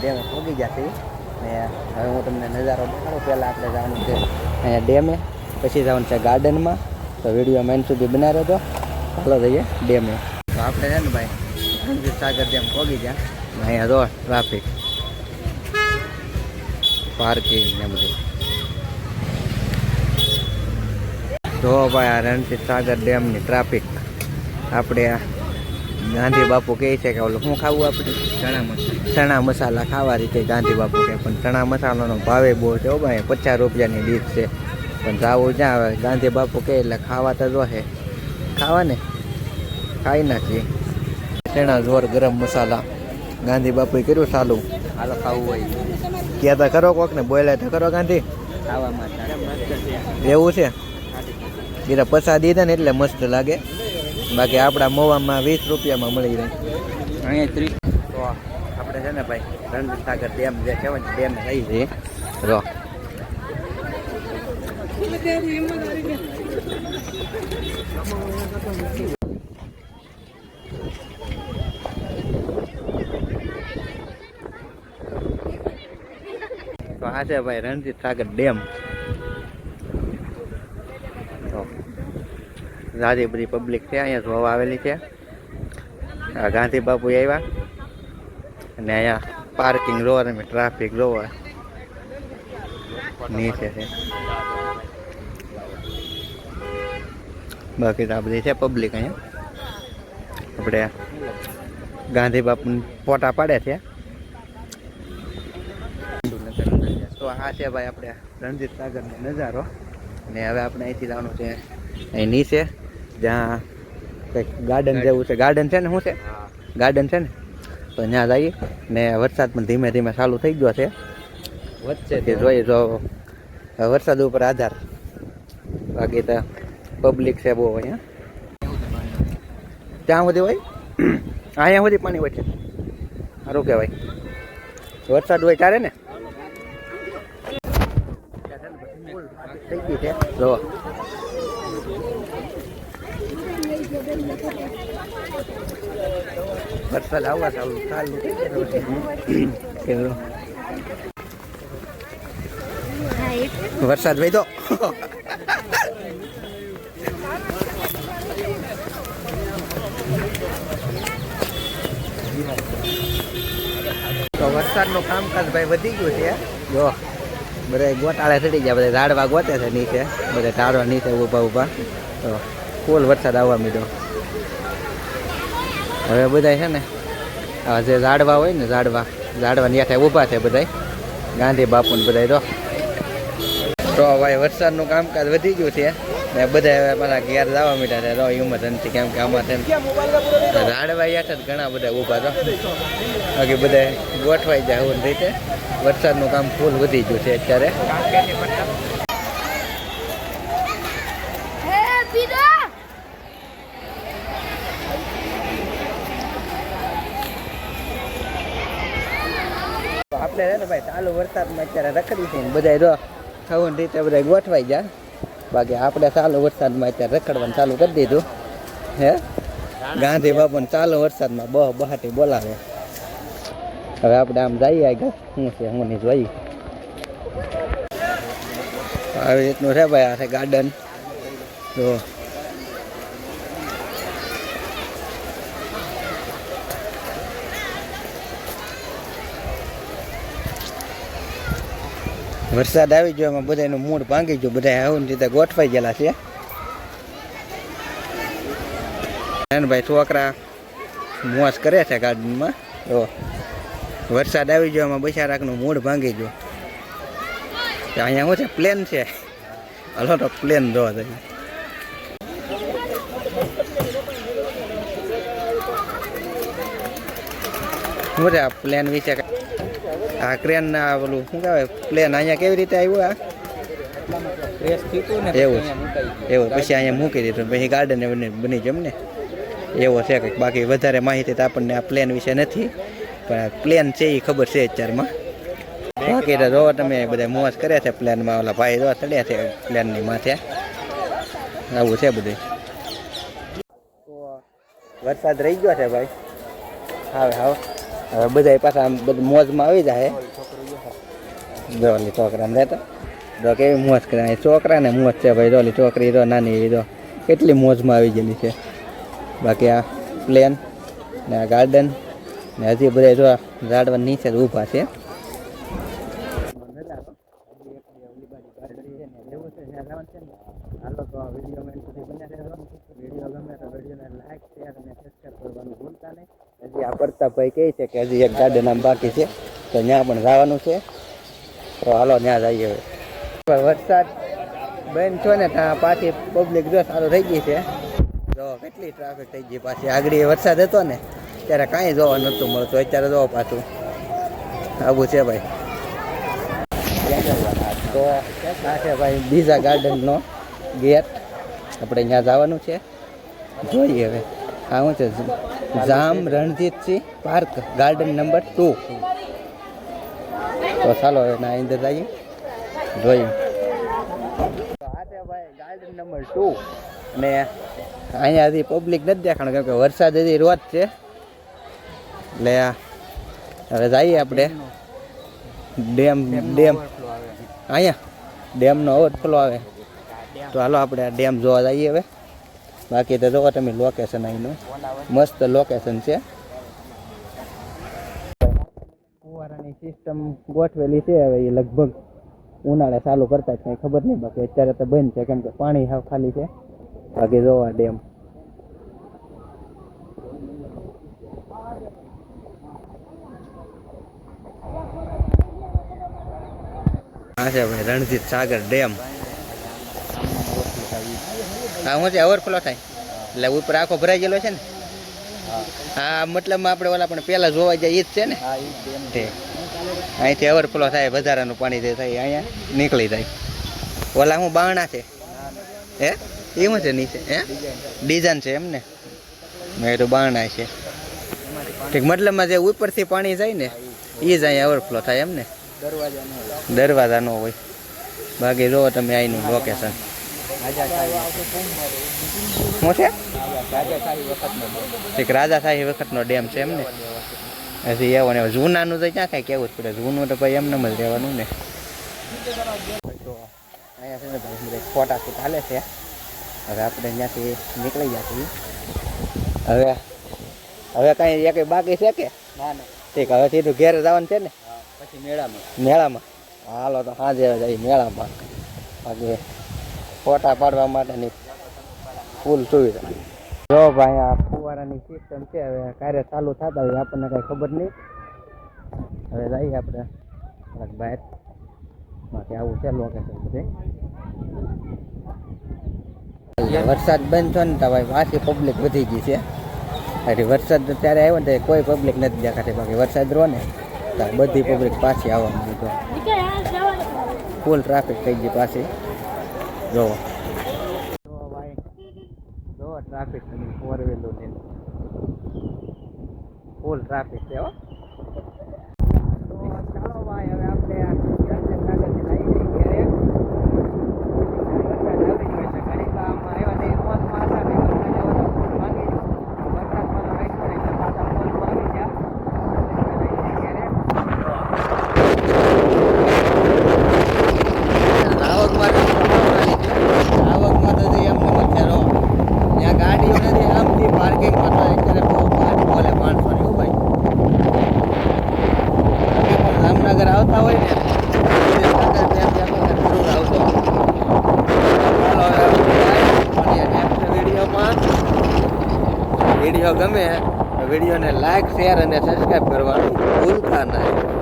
ડેમે પહોંચી ગયા છીએ ને હવે હું તમને નજારો દેખાડું. પહેલાં આપણે જવાનું છે અહીંયા ડેમે, પછી જવાનું છે ગાર્ડનમાં. તો વિડીયો મેન સુધી બનાવ્યો હતો. ચાલો જઈએ ડેમે. તો આપણે છે ને ભાઈ રણજીત સાગર ડેમ પહોંચી ગયા. અહીંયા જો ટ્રાફિક, પાર્કિંગ ને બધું. જો ભાઈ આ રણજીત સાગર ડેમની ટ્રાફિક. આપણે ગાંધી બાપુ કહે છે કે ઓલું શું ખાવું આપણે? ચણા મસાલા ખાવા રીતે ગાંધી બાપુ કહે. પણ ચણા મસાલાનો ભાવે બહુ છે ભાઈ, 50 રૂપિયાની ડીશ છે. પણ જાવું જ્યાં આવે ગાંધી બાપુ કહે એટલે ખાવા તો જોશે. ખાવા ને ખાઈ નાખીએ. ચણા જોર ગરમ મસાલા ગાંધી બાપુએ કર્યું ચાલુ. હાલો ખાવું હોય ક્યાં તો કરો કોક ને બોલે તો કરો ગાંધી. ખાવામાં એવું છે એટલે પૈસા દીધા ને એટલે મસ્ત લાગે. બાકી આપણા મોવામાં 20 રૂપિયામાં મળી જાય. અહીંયા 30. તો આપણે છે ને ભાઈ રણજીત સાગર ડેમ જે કહેવાય ને ડેમ રહી છે. રો તો આ છે ભાઈ રણજીત સાગર ડેમ. જાજી બધી પબ્લિક છે અહીંયા જોવા આવેલી છે. ગાંધી બાપુ આવ્યા અને અહીંયા પાર્કિંગ જોવા તમે ટ્રાફિક જોવા નીચે છે. બાકી તો આ બધી છે પબ્લિક અહીંયા. આપણે ગાંધી બાપુ ફોટા પાડે છે. તો આ છે ભાઈ આપણે રણજીત સાગરનો નજારો. અને હવે આપણે અહીંથી જવાનું છે અહીં નીચે જ્યાં કંઈક ગાર્ડન જેવું છે. ગાર્ડન છે ને શું છે? ગાર્ડન છે ને તો ત્યાં જઈએ. ને વરસાદ પણ ધીમે ધીમે ચાલુ થઈ ગયો છે. વચ્ચે જોઈએ જો વરસાદ ઉપર આધાર. બાકી તો પબ્લિક છે બહુ અહીંયા. ત્યાં સુધી હોય અહીંયા સુધી પાણી હોય છે. સારું કહેવાય. વરસાદ હોય ત્યારે ને થઈ ગઈ છે જો. વરસાદ આવવા ચાલુ વરસાદ વહી તો વરસાદનું કામકાજ ભાઈ વધી ગયું છે. જો બધા ગોટાળે ચડી ગયા. બધા ઝાડવા ગોતે છે નીચે. બધા ઝાડવા નીચે ઊભા ઊભા. તો ફૂલ વરસાદ આવવા માંડ્યો. હવે બધા છે ને આ જે ઝાડવા હોય ને ઝાડવાની યાઠે ઊભા છે બધા ગાંધી બાપુ ને બધા. તો ભાઈ વરસાદનું કામકાજ વધી ગયું છે ને બધા હવે મારા ઘેર જવા માંડ્યા છે. રો ઇમરજન્સી કેમ કે આમાં છે ને ઝાડવા યાઠે જ ઘણા બધા ઊભા તો. બાકી બધા ગોઠવાઈ જાય એવું રીતે. વરસાદનું કામ ફૂલ વધી ગયું છે અત્યારે. આપણે છે ને ભાઈ ચાલુ વરસાદમાં અત્યારે રખડી છે ને બધા જો થવું રીતે બધા ગોઠવાઈ જાય. બાકી આપણે ચાલુ વરસાદમાં અત્યારે રખડવાનું ચાલુ કરી દીધું. હે ગાંધી બાપુને ચાલુ વરસાદમાં બહાટી બોલાવે. હવે આપણે આમ જઈએ આગળ શું છે હું નહીં જોઈ. આવી રીતનું છે ભાઈ. આ છે ગાર્ડન. તો વરસાદ આવી ગયો એમાં બધાનું મૂડ ભાંગી ગયું. બધા આવું રીતે ગોઠવાઈ ગયેલા છે. ભાઈ છોકરા મોજ કરે છે ગાર્ડનમાં. તો વરસાદ આવી ગયો એમાં બિચારાકનું મૂડ ભાંગી ગયું. અહીંયા શું છે પ્લેન છે. હલો તો પ્લેન જોવા જઈએ. શું છે આ પ્લેન વિશે? આ ક્રેન ના ઓલું શું કહેવાય પ્લેન અહીંયા કેવી રીતે આવ્યું? આ એવું પછી અહીંયા મૂકી દીધું. પછી ગાર્ડન બની ગયું ને એવો છે કંઈક. બાકી વધારે માહિતી તો આપણને આ પ્લેન વિશે નથી. પણ પ્લેન છે એ ખબર છે અત્યારમાં. બાકી તો જો તમે બધા મોજ કરે છે પ્લેનમાં. ઓલા ભાઈ જો ચડ્યા છે પ્લેનની માથે. આવું છે બધું. વરસાદ રહી ગયો છે ભાઈ. હાવ હવે બધા પાછા આમ બધું મોજમાં આવી જાય જોલી છોકરાને રહેતા તો કેવી મોજ કરે છોકરાને મોજ છે ભાઈ જોલી છોકરી તો નાની એવી તો કેટલી મોજમાં આવી ગયેલી છે બાકી આ પ્લેન ને આ ગાર્ડન ને હજી બધા જો ઝાડવા નીચે જ ઊભા છે હાલો તો વિડીયો મેં સુધી બન્યા રહેજો વિડીયો ગમે તો વિડીયોને લાઈક શેર અને સબસ્ક્રાઈબ કરવાનું ભૂલતા નહીં હજી આ પ્રતાપભાઈ કહે છે કે હજી એક ગાર્ડન આમ બાકી છે તો ત્યાં પણ જવાનું છે તો હાલો ત્યાં જઈએ હવે વરસાદ બંધ છો ને ત્યાં પાછી પબ્લિક જો સારું થઈ ગઈ છે જો કેટલી ટ્રાફિક થઈ ગઈ પાછી આગળ વરસાદ હતો ને ત્યારે કાંઈ જોવા નહોતું મળતું અત્યારે જોવા પાછું આવું છે ભાઈ તો આ છે ભાઈ બીજા ગાર્ડનનો ગેટ આપણે ત્યાં જવાનું છે જોઈએ હવે આ શું છે જામ રણજીતસિંહ પાર્ક ગાર્ડન નંબર 2 તો ચાલો એના અંદર જઈએ જોઈએ આ છે ભાઈ ગાર્ડન નંબર 2 અને અહીંયા હજી પબ્લિક નથી દેખાણ કેમ કે વરસાદ હજી રોજ છે એટલે હવે જઈએ આપણે ડેમ અહીંયા ડેમનો ઓવરફ્લો આવે તો હાલો આપણે આ ડેમ જોવા જઈએ હવે બાકી તો જોવો તમે લોકેશન અહીંનું મસ્ત લોકેશન છે ફુવારાની સિસ્ટમ ગોઠવેલી છે હવે એ લગભગ ઉનાળે ચાલુ કરતા જ કંઈ ખબર નહીં બાકી અત્યારે તો બંધ છે કેમ કે પાણી હાવ ખાલી છે બાકી જોવા ડેમ હા છે ભાઈ રણજીત સાગર ડેમ હા શું છે ઓવરફ્લો થાય એટલે ઉપર આખો ભરાઈ ગયેલો છે ને હા મતલબમાં આપણે ઓલા પણ પહેલાં જોવા જાય એ જ છે ને અહીંથી ઓવરફ્લો થાય વધારાનું પાણી જે થાય અહીંયા નીકળી જાય ઓલા શું બારણા છે હે એ શું છે નીચે હે ડિઝાઇન છે એમ ને મેં તો બારણા છે ઠીક મતલબમાં જે ઉપરથી પાણી જાય ને એ જ અહીંયા ઓવરફ્લો થાય એમ ને દરવાજા ન હોય બાકી જોવો તમે અહીંનું લોકેશન શું છે એક રાજાશાહી વખતનો ડેમ છે એમ ને હજી એવો ને જૂનાનું તો ક્યાં કાંઈ કહેવું જ પડે જૂનું તો ભાઈ એમને જ રહેવાનું ને તો અહીંયા છે ને ભાઈ ફોટા શૂટ હાલે છે હવે આપણે ત્યાંથી નીકળી ગયા છીએ હવે કાંઈ એક બાકી છે કે ના ના ઠીક હવે સીધું ઘેર જવાનું છે ને પછી મેળામાં હાલો તો સાંજે જઈએ મેળામાં બાકી ફોટા પાડવા માટેની ફૂલ સુવિધા જો ભાઈ આ ફુવારાની સિસ્ટમ છે હવે કાર્ય ચાલુ થતા હોય આપણને કાંઈ ખબર નહીં હવે જઈએ આપણે બહાર બાકી આવું છે લોકેશન બધે વરસાદ બંધ થયો ને તો ભાઈ પાછી પબ્લિક વધી ગઈ છે એટલે વરસાદ ત્યારે આવ્યો ને કોઈ પબ્લિક નથી દેખાતી બાકી વરસાદ રહો ને તો બધી પબ્લિક પાછી આવવા માંડી તો ફૂલ ટ્રાફિક થઈ ગઈ પાછી જોવો ભાઈ જોવો ટ્રાફિક ફોર વ્હીલર ને ફૂલ ટ્રાફિક છે હો ચાલો ભાઈ હવે આપણે આવતા હોય ને વિડીયો ગમે વિડીયોને લાઈક શેર અને સબસ્ક્રાઈબ કરવાનું ભૂલતા નહીં.